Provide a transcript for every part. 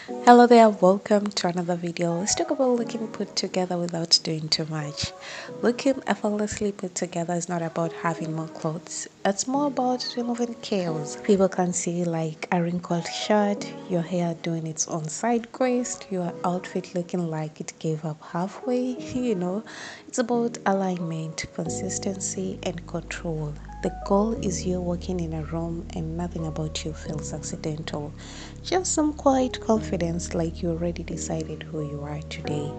Hello there, welcome to another video. Let's talk about looking put together without doing too much. Looking effortlessly put together is not about having more clothes. It's more about removing chaos. People can see like a wrinkled shirt, your hair doing its own side quest, your outfit looking like it gave up halfway, It's about alignment, consistency and control. The goal is you walking in a room and nothing about you feels accidental. Just some quiet confidence like you already decided who you are today.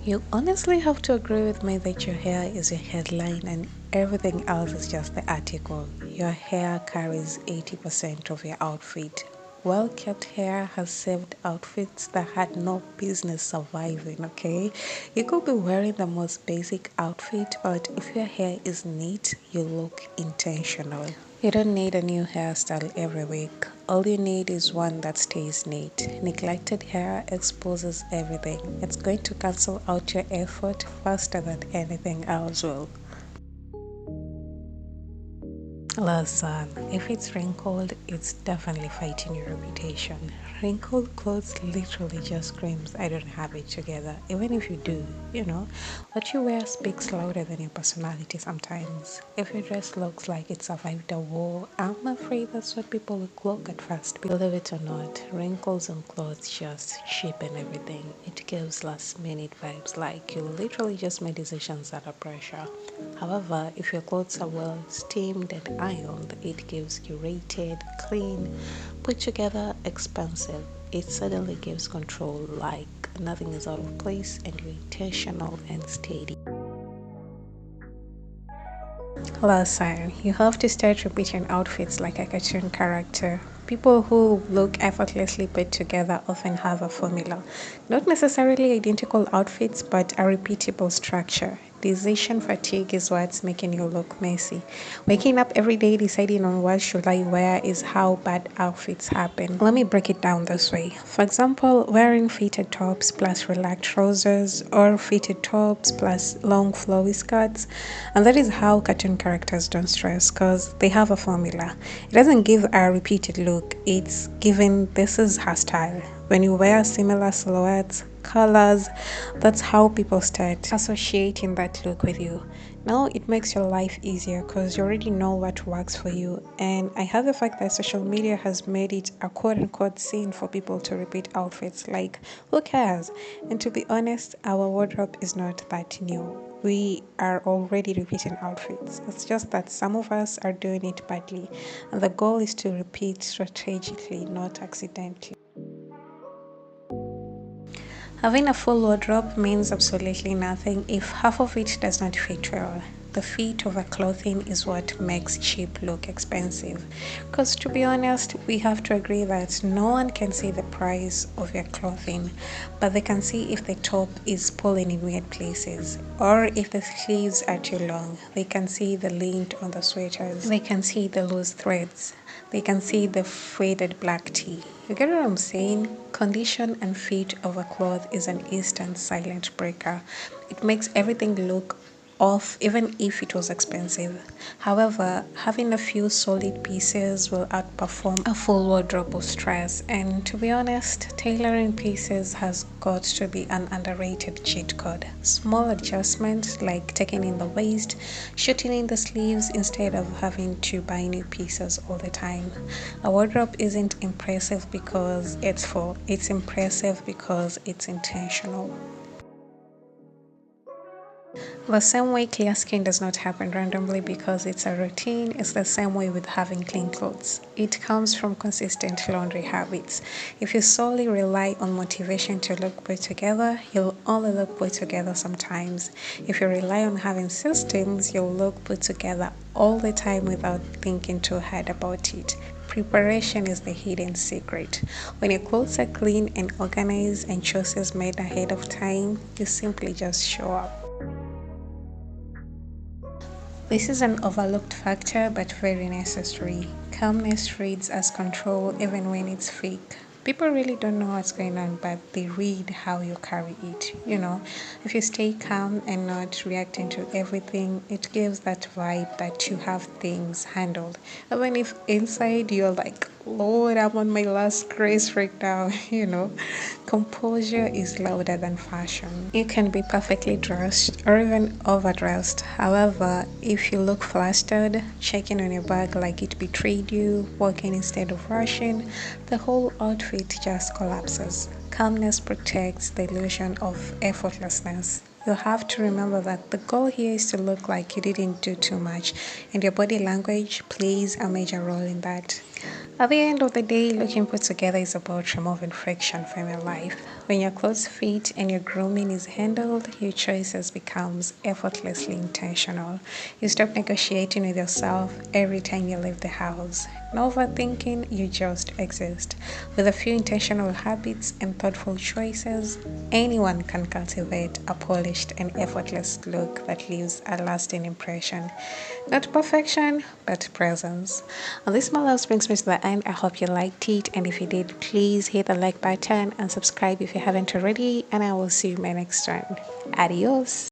You honestly have to agree with me that your hair is your headline and everything else is just the article. Your hair carries 80% of your outfit. Well kept hair has saved outfits that had no business surviving, okay? You could be wearing the most basic outfit, but if your hair is neat, you look intentional. You don't need a new hairstyle every week. All you need is one that stays neat. Neglected hair exposes everything. It's going to cancel out your effort faster than anything else will. Listen, if it's wrinkled, it's definitely fighting your reputation. Wrinkled clothes literally just screams, I don't have it together. Even if you do, what you wear speaks louder than your personality sometimes. If your dress looks like it survived a war, I'm afraid that's what people look like at first. Believe it or not, wrinkles on clothes just cheapen everything. It gives last minute vibes like you literally just made decisions under pressure. However, if your clothes are well steamed and ironed, it gives curated, clean, put together, expensive. It suddenly gives control like nothing is out of place and you're intentional and steady. Listen, you have to start repeating outfits like a cartoon character. People who look effortlessly put together often have a formula. Not necessarily identical outfits, but a repeatable structure. Decision fatigue is what's making you look messy. Waking up every day deciding on what should I wear is how bad outfits happen. Let me break it down this way. For example, wearing fitted tops plus relaxed trousers or fitted tops plus long flowy skirts. And that is how cartoon characters don't stress because they have a formula. It doesn't give a repeated look, it's given this is her style. When you wear similar silhouettes, colors, that's how people start associating that look with you. Now it makes your life easier because you already know what works for you. And I have the fact that social media has made it a quote unquote scene for people to repeat outfits. Like, who cares? And to be honest, our wardrobe is not that new. We are already repeating outfits. It's just that some of us are doing it badly. And the goal is to repeat strategically, not accidentally. Having a full wardrobe means absolutely nothing if half of it does not fit well. The fit of a clothing is what makes cheap look expensive. Because to be honest, we have to agree that no one can see the price of your clothing, but they can see if the top is pulling in weird places or if the sleeves are too long. They can see the lint on the sweaters. They can see the loose threads. They can see the faded black tee. You get what I'm saying? Condition and fit of a cloth is an instant silent breaker. It makes everything look off even if it was expensive. However, having a few solid pieces will outperform a full wardrobe of stress. And to be honest, tailoring pieces has got to be an underrated cheat code. Small adjustments like taking in the waist, shortening the sleeves instead of having to buy new pieces all the time. A wardrobe isn't impressive because it's full, it's impressive because it's intentional. The same way clear skin does not happen randomly because it's a routine, it's the same way with having clean clothes. It comes from consistent laundry habits. If you solely rely on motivation to look put together, you'll only look put together sometimes. If you rely on having systems, you'll look put together all the time without thinking too hard about it. Preparation is the hidden secret. When your clothes are clean and organized and choices made ahead of time, you simply just show up. This is an overlooked factor but very necessary. Calmness reads as control even when it's fake. People really don't know what's going on, but they read how you carry it. If you stay calm and not reacting to everything, it gives that vibe that you have things handled. Even if inside you're like, Lord, I'm on my last grace right now, Composure is louder than fashion. You can be perfectly dressed or even overdressed. However, if you look flustered, checking on your bag like it betrayed you, walking instead of rushing, the whole outfit just collapses. Calmness protects the illusion of effortlessness. You have to remember that the goal here is to look like you didn't do too much, and your body language plays a major role in that. At the end of the day, looking put together is about removing friction from your life. When your clothes fit and your grooming is handled, your choices becomes effortlessly intentional. You stop negotiating with yourself every time you leave the house. No overthinking, you just exist. With a few intentional habits and thoughtful choices, anyone can cultivate a polished and effortless look that leaves a lasting impression. Not perfection, but presence. And this, my loves, brings me to the end. I hope you liked it. And if you did, please hit the like button and subscribe if you haven't already. And I will see you in my next one. Adios.